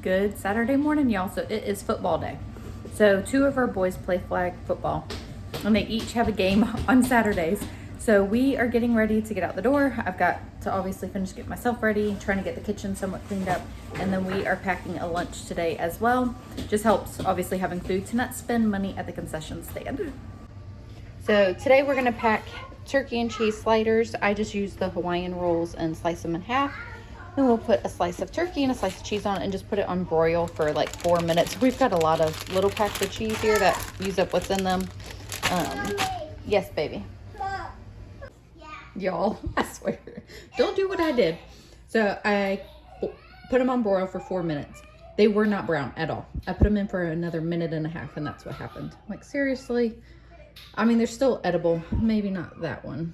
Good Saturday morning, y'all. So it is football day. So 2 of our boys play flag football and they each have a game on Saturdays. So we are getting ready to get out the door. I've got to obviously finish getting myself ready, trying to get the kitchen somewhat cleaned up. And then we are packing a lunch today as well. Just helps obviously having food to not spend money at the concession stand. So today we're gonna pack turkey and cheese sliders. I just use the Hawaiian rolls and slice them in half. Then we'll put a slice of turkey and a slice of cheese on it and just put it on broil for like 4 minutes. We've got a lot of little packs of cheese here that use up what's in them. Yes, baby. Y'all, I swear, don't do what I did. So I put them on broil for 4 minutes. They were not brown at all. I put them in for another 1.5 minutes and that's what happened. Like, seriously? I mean, they're still edible. Maybe not that one.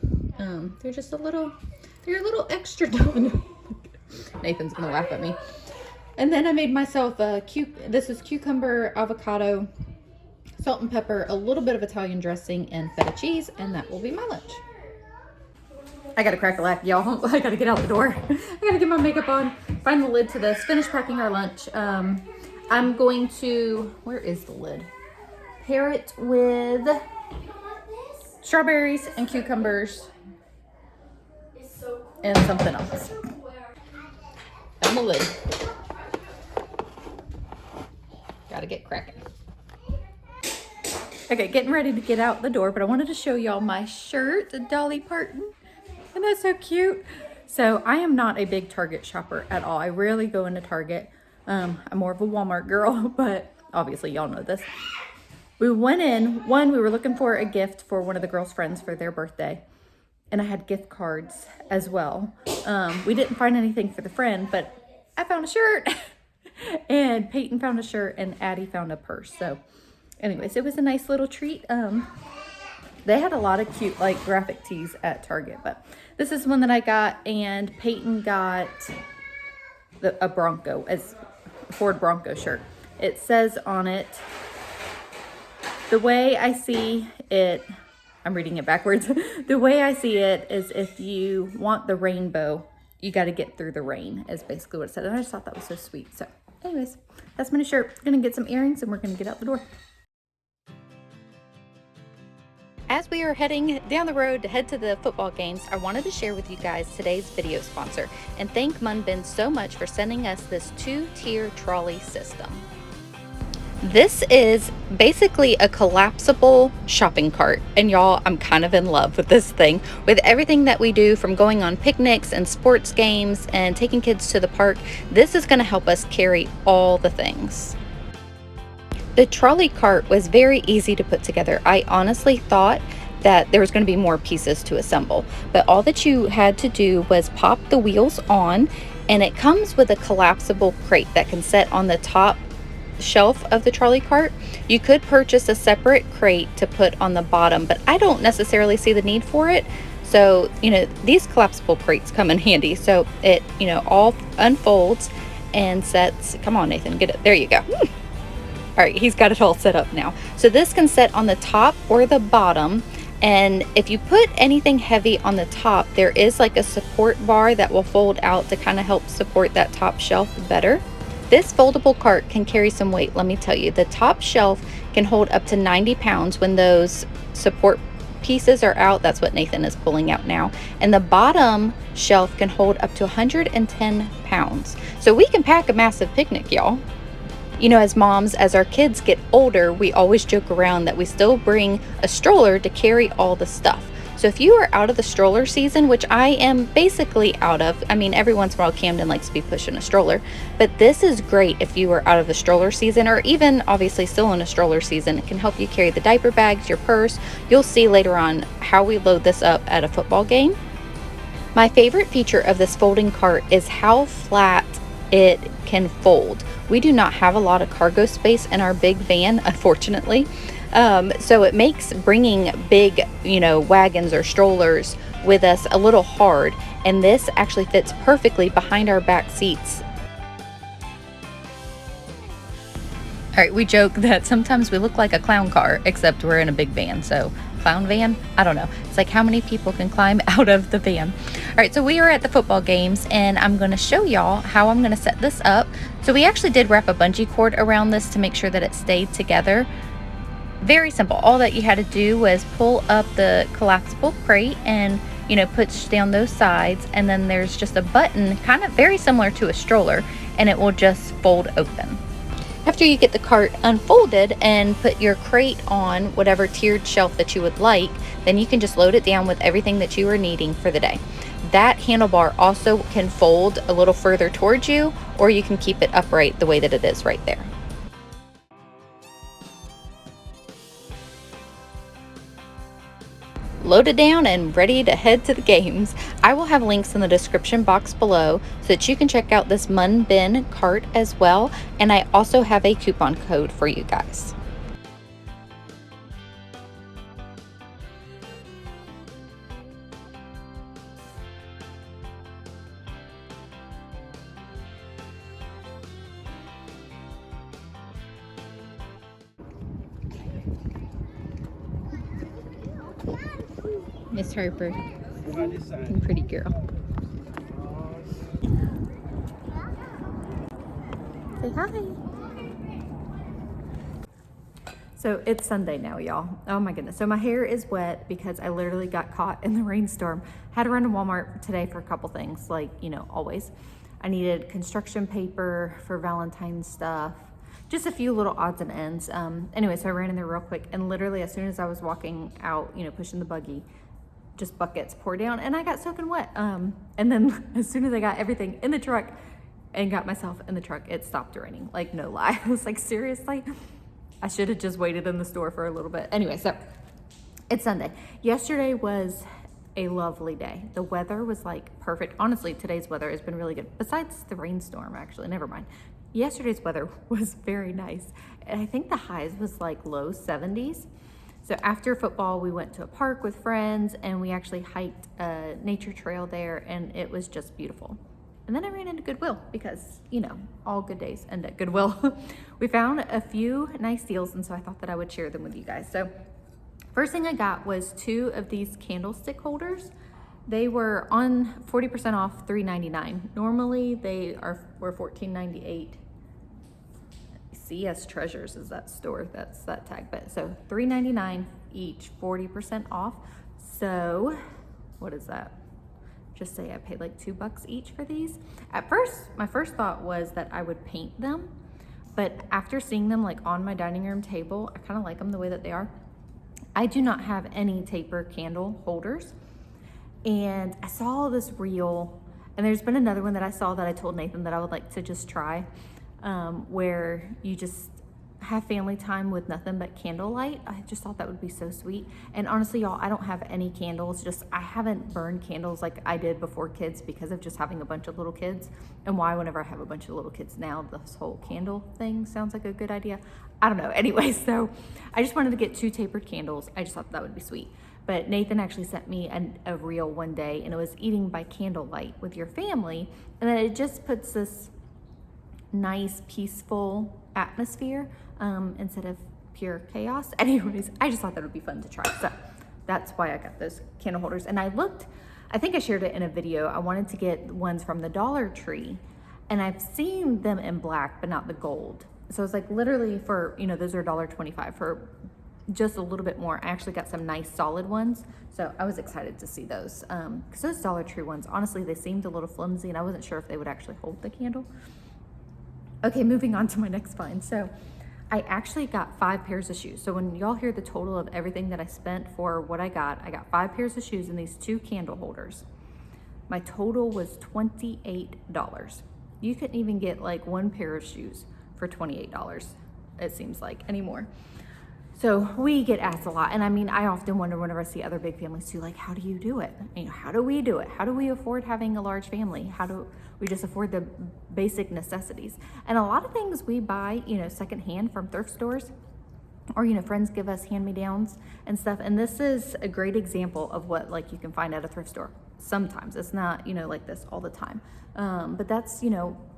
They're just they're a little extra done. Nathan's gonna laugh at me. And then I made myself this is cucumber, avocado, salt and pepper, a little bit of Italian dressing, and feta cheese, and that will be my lunch. I gotta crack a lack, y'all. I gotta get out the door. I gotta get my makeup on, find the lid to this, finish packing our lunch. I'm going to, where is the lid? Pair it with strawberries and cucumbers and something else. And the lid. Gotta get cracking. Okay, getting ready to get out the door, but I wanted to show y'all my shirt, Dolly Parton. And that's so cute. So I am not a big Target shopper at all. I rarely go into Target. I'm more of a Walmart girl, but obviously y'all know this. We went in, we were looking for a gift for one of the girls' friends for their birthday. And I had gift cards as well. We didn't find anything for the friend, but I found a shirt. And Payton found a shirt and Addie found a purse. So anyways, it was a nice little treat. They had a lot of cute like graphic tees at Target, but this is one that I got, and Payton got a Bronco, as Ford Bronco shirt. It says on it, the way I see it, I'm reading it backwards. The way I see it is, if you want the rainbow, you got to get through the rain, is basically what it said. And I just thought that was so sweet. So anyways, that's my new shirt. Gonna get some earrings and we're gonna get out the door. As we are heading down the road to head to the football games, I wanted to share with you guys today's video sponsor and thank Munbin so much for sending us this 2-tier trolley system. This is basically a collapsible shopping cart, and y'all, I'm kind of in love with this thing. With everything that we do, from going on picnics and sports games and taking kids to the park, this is going to help us carry all the things. The trolley cart was very easy to put together. I honestly thought that there was going to be more pieces to assemble, but all that you had to do was pop the wheels on, and it comes with a collapsible crate that can sit on the top shelf of the trolley cart. You could purchase a separate crate to put on the bottom, but I don't necessarily see the need for it. So, these collapsible crates come in handy. So it, all unfolds and sets. Come on, Nathan, get it. There you go. All right, he's got it all set up now. So this can sit on the top or the bottom. And if you put anything heavy on the top, there is like a support bar that will fold out to kind of help support that top shelf better. This foldable cart can carry some weight, let me tell you. The top shelf can hold up to 90 pounds when those support pieces are out. That's what Nathan is pulling out now. And the bottom shelf can hold up to 110 pounds. So we can pack a massive picnic, y'all. As moms, as our kids get older, we always joke around that we still bring a stroller to carry all the stuff. So if you are out of the stroller season, which I am basically out of, I mean, every once in a while Camden likes to be pushing a stroller, but this is great if you are out of the stroller season, or even obviously still in a stroller season. It can help you carry the diaper bags, your purse. You'll see later on how we load this up at a football game. My favorite feature of this folding cart is how flat it can fold. We do not have a lot of cargo space in our big van, unfortunately. So it makes bringing big, wagons or strollers with us a little hard. And this actually fits perfectly behind our back seats. All right, we joke that sometimes we look like a clown car, except we're in a big van. So clown van, I don't know. It's like how many people can climb out of the van. right, so we are at the football games and I'm going to show y'all how I'm going to set this up. So we actually did wrap a bungee cord around this to make sure that it stayed together. Very simple. All that you had to do was pull up the collapsible crate and, push down those sides, and then there's just a button kind of very similar to a stroller, and it will just fold open. After you get the cart unfolded and put your crate on whatever tiered shelf that you would like, then you can just load it down with everything that you are needing for the day. That handlebar also can fold a little further towards you, or you can keep it upright the way that it is right there. Loaded down and ready to head to the games. I will have links in the description box below so that you can check out this Mun Bin cart as well, and I also have a coupon code for you guys. Miss Harper, pretty girl. Say hi. So it's Sunday now, y'all. Oh my goodness. So my hair is wet because I literally got caught in the rainstorm. Had to run to Walmart today for a couple things, like, always. I needed construction paper for Valentine's stuff. Just a few little odds and ends. Anyway, so I ran in there real quick, and literally as soon as I was walking out, pushing the buggy, just buckets poured down and I got soaking wet. And then as soon as I got everything in the truck and got myself in the truck, it stopped raining. Like, no lie. I was like, seriously? I should have just waited in the store for a little bit. Anyway, so it's Sunday. Yesterday was a lovely day. The weather was like perfect. Honestly, today's weather has been really good. Besides the rainstorm, actually, never mind. Yesterday's weather was very nice. And I think the highs was like low 70s. So after football, we went to a park with friends and we actually hiked a nature trail there, and it was just beautiful. And then I ran into Goodwill because, all good days end at Goodwill. We found a few nice deals, and so I thought that I would share them with you guys. So first thing I got was 2 of these candlestick holders. They were on 40% off, $3.99. Normally they were $14.98. CS Treasures is that store, that's that tag, but so $3.99 each, 40% off. So what is that? Just say I paid like $2 each for these. At first, my first thought was that I would paint them, but after seeing them like on my dining room table, I kind of like them the way that they are. I do not have any taper candle holders, and I saw this reel, and there's been another one that I saw that I told Nathan that I would like to just try, where you just have family time with nothing but candlelight. I just thought that would be so sweet. And honestly, y'all, I don't have any candles. Just, I haven't burned candles like I did before kids because of just having a bunch of little kids. And why, whenever I have a bunch of little kids now, this whole candle thing sounds like a good idea. I don't know. Anyway, so I just wanted to get 2 tapered candles. I just thought that would be sweet. But Nathan actually sent me a reel one day, and it was eating by candlelight with your family. And then it just puts this nice, peaceful atmosphere instead of pure chaos. Anyways, I just thought that would be fun to try. So that's why I got those candle holders. And I think I shared it in a video. I wanted to get ones from the Dollar Tree, and I've seen them in black, but not the gold. So it's like literally for, those are $1.25 for just a little bit more. I actually got some nice solid ones. So I was excited to see those. Because those Dollar Tree ones, honestly, they seemed a little flimsy, and I wasn't sure if they would actually hold the candle. Okay, moving on to my next find. So I actually got 5 pairs of shoes. So when y'all hear the total of everything that I spent for what I got 5 pairs of shoes and these 2 candle holders. My total was $28. You couldn't even get like 1 pair of shoes for $28, it seems like, anymore. So we get asked a lot. And I mean, I often wonder whenever I see other big families too, like, how do you do it? How do we do it? How do we afford having a large family? How do we just afford the basic necessities? And a lot of things we buy, secondhand from thrift stores, or, friends give us hand-me-downs and stuff. And this is a great example of what like you can find at a thrift store. Sometimes it's not, like this all the time. But that's,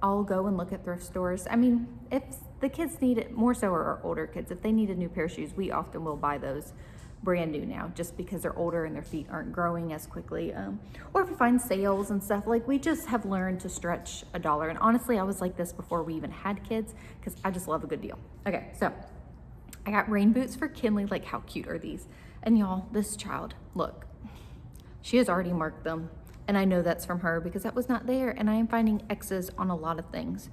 I'll go and look at thrift stores. I mean, if the kids need it, more so our older kids, if they need a new pair of shoes, we often will buy those brand new now, just because they're older and their feet aren't growing as quickly. Or if we find sales and stuff, like we just have learned to stretch $1. And honestly, I was like this before we even had kids, because I just love a good deal. Okay, so I got rain boots for Kinley. Like, how cute are these? And y'all, this child, look, she has already marked them. And I know that's from her because that was not there. And I am finding X's on a lot of things.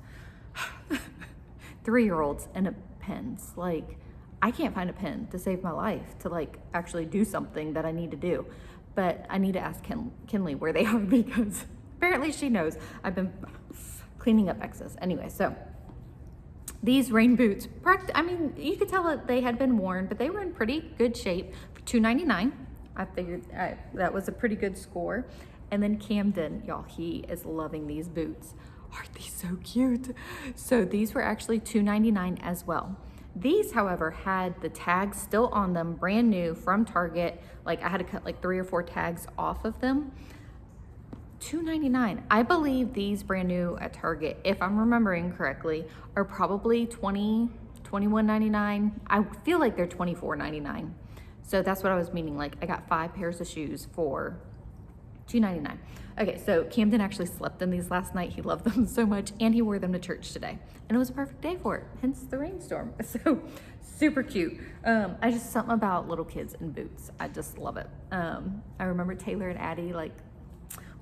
3-year-olds and pens. Like, I can't find a pen to save my life to like actually do something that I need to do. But I need to ask Kinley where they are, because apparently she knows. I've been cleaning up X's. Anyway, so these rain boots, I mean, you could tell that they had been worn, but they were in pretty good shape for $2.99. I figured that was a pretty good score. And then Camden, y'all, he is loving these boots. Aren't these so cute? So these were actually $2.99 as well. These, however, had the tags still on them, brand new from Target. Like, I had to cut like 3 or 4 tags off of them. $2.99. I believe these brand new at Target, if I'm remembering correctly, are probably $21.99. I feel like they're $24.99. So that's what I was meaning. Like, I got 5 pairs of shoes for $2.99. Okay, so Camden actually slept in these last night. He loved them so much, and he wore them to church today. And it was a perfect day for it, hence the rainstorm. So super cute. I just, something about little kids in boots. I just love it. I remember Taylor and Addie like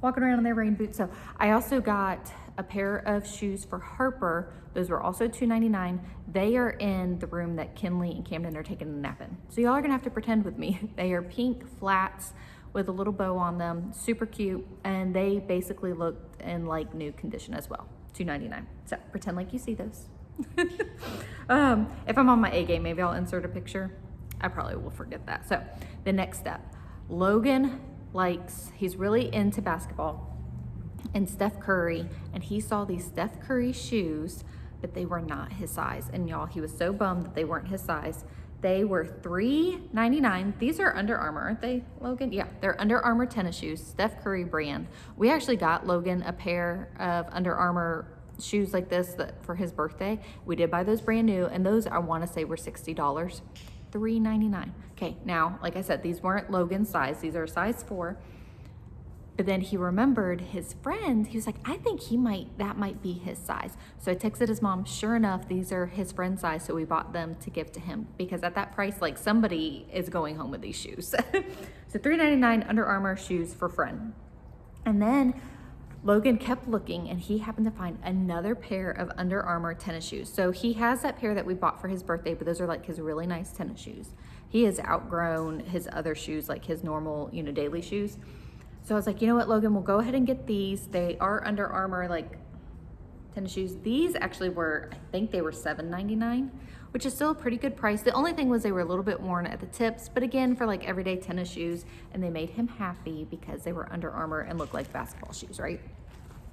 walking around in their rain boots. So I also got a pair of shoes for Harper. Those were also $2.99. They are in the room that Kinley and Camden are taking a nap in. So y'all are gonna have to pretend with me. They are pink flats with a little bow on them, super cute, and they basically looked in like new condition as well, $2.99. So pretend like you see those. If I'm on my A game, maybe I'll insert a picture. I probably will forget that. So the next step, Logan he's really into basketball and Steph Curry, and he saw these Steph Curry shoes, but they were not his size. And y'all, he was so bummed that they weren't his size. They were $3.99. These are Under Armour, aren't they, Logan? Yeah, they're Under Armour tennis shoes, Steph Curry brand. We actually got Logan a pair of Under Armour shoes like this for his birthday. We did buy those brand new, and those I want to say were $60. $3.99. Okay, now, like I said, these weren't Logan's size. These are a size 4. But then he remembered his friend. He was like, I think that might be his size. So I texted his mom. Sure enough, these are his friend's size. So we bought them to give to him, because at that price, like, somebody is going home with these shoes. So $3.99 Under Armour shoes for friend. And then Logan kept looking, and he happened to find another pair of Under Armour tennis shoes. So he has that pair that we bought for his birthday, but those are like his really nice tennis shoes. He has outgrown his other shoes, like his normal, daily shoes. So I was like, you know what, Logan, we'll go ahead and get these. They are Under Armour, like, tennis shoes. These actually were, I think they were $7.99, which is still a pretty good price. The only thing was they were a little bit worn at the tips, but again, for like everyday tennis shoes, and they made him happy because they were Under Armour and looked like basketball shoes, right?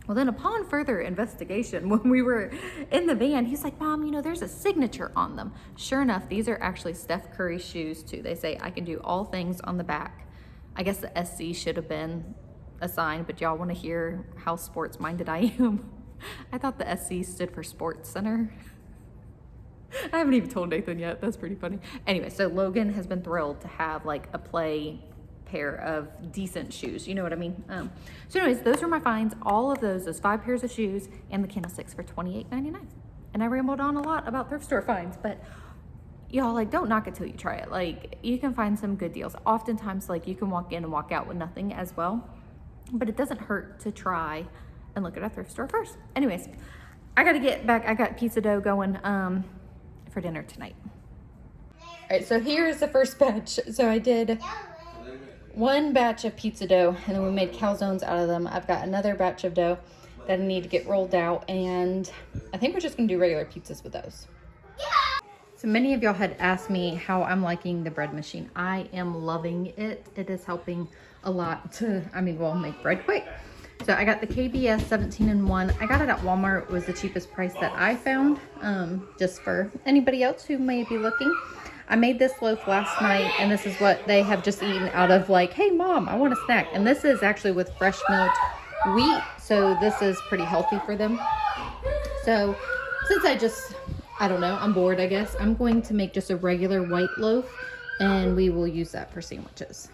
Well, then upon further investigation, when we were in the van, he's like, Mom, there's a signature on them. Sure enough, these are actually Steph Curry shoes too. They say, I can do all things on the back. I guess the SC should have been a sign, but y'all want to hear how sports-minded I am? I thought the SC stood for Sports Center. I haven't even told Nathan yet. That's pretty funny. Anyway, so Logan has been thrilled to have like a play pair of decent shoes. You know what I mean? So anyways, those were my finds. All of those 5 pairs of shoes and the candlesticks for $28.99. And I rambled on a lot about thrift store finds, but y'all, like, don't knock it till you try it. Like, you can find some good deals. Oftentimes, like, you can walk in and walk out with nothing as well, but it doesn't hurt to try and look at a thrift store first. Anyways, I gotta get back. I got pizza dough going for dinner tonight. All right, so here's the first batch. So I did 1 batch of pizza dough, and then we made calzones out of them. I've got another batch of dough that I need to get rolled out, and I think we're just gonna do regular pizzas with those. So many of y'all had asked me how I'm liking the bread machine. I am loving it. It is helping a lot to, make bread quick. So I got the KBS 17-in-1. I got it at Walmart. It was the cheapest price that I found, just for anybody else who may be looking. I made this loaf last night, and this is what they have just eaten out of, like, hey Mom, I want a snack. And this is actually with fresh milled wheat, so this is pretty healthy for them. So since I don't know, I'm bored, I guess. I'm going to make just a regular white loaf and we will use that for sandwiches.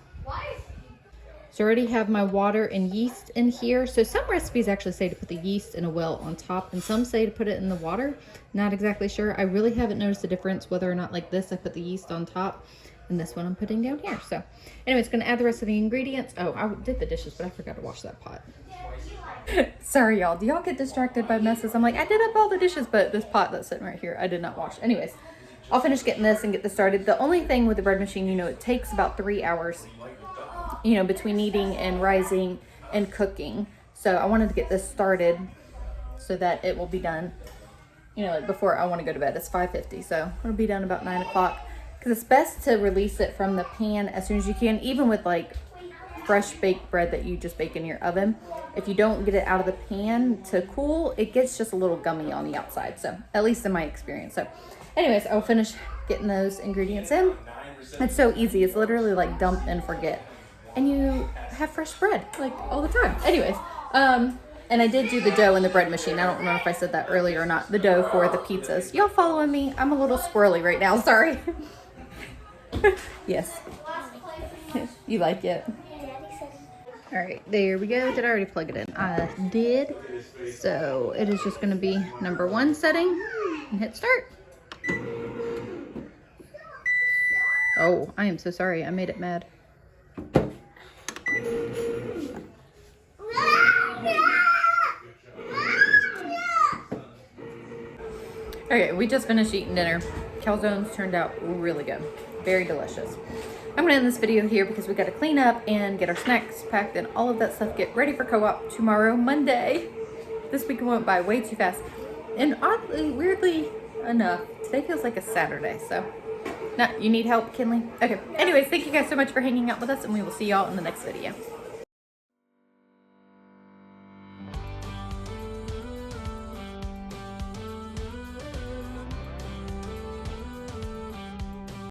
So I already have my water and yeast in here. So some recipes actually say to put the yeast in a well on top, and some say to put it in the water. Not exactly sure. I really haven't noticed a difference whether or not like this I put the yeast on top and this one I'm putting down here. So anyways, gonna add the rest of the ingredients. Oh, I did the dishes, but I forgot to wash that pot. Sorry y'all, do y'all get distracted by messes? I'm like, I did up all the dishes, but this pot that's sitting right here I did not wash. Anyways, I'll finish getting this and get this started. The only thing with the bread machine, you know, it takes about 3 hours, you know, between kneading and rising and cooking. So I wanted to get this started so that it will be done, you know, like before I want to go to bed. It's 5:50, so it'll be done about 9 o'clock. Because it's best to release it from the pan as soon as you can, even with like fresh baked bread that you just bake in your oven. If you don't get it out of the pan to cool, it gets just a little gummy on the outside. So at least in my experience. So anyways, I'll finish getting those ingredients in. It's so easy. It's literally like dump and forget. And you have fresh bread like all the time. Anyways, and I did do the dough in the bread machine. I don't remember if I said that earlier or not. The dough for the pizzas. Y'all following me? I'm a little squirrely right now. Sorry. Yes. You like it? All right, there we go. Did I already plug it in? I did. So it is just going to be number 1 setting and hit start. Oh, I am so sorry. I made it mad. Okay, we just finished eating dinner. Calzones turned out really good. Very delicious. I'm gonna end this video here because we gotta clean up and get our snacks packed and all of that stuff. Get ready for co-op tomorrow, Monday. This week went by way too fast. And oddly, weirdly enough, today feels like a Saturday, so. No, you need help, Kinley? Okay, anyways, thank you guys so much for hanging out with us, and we will see y'all in the next video.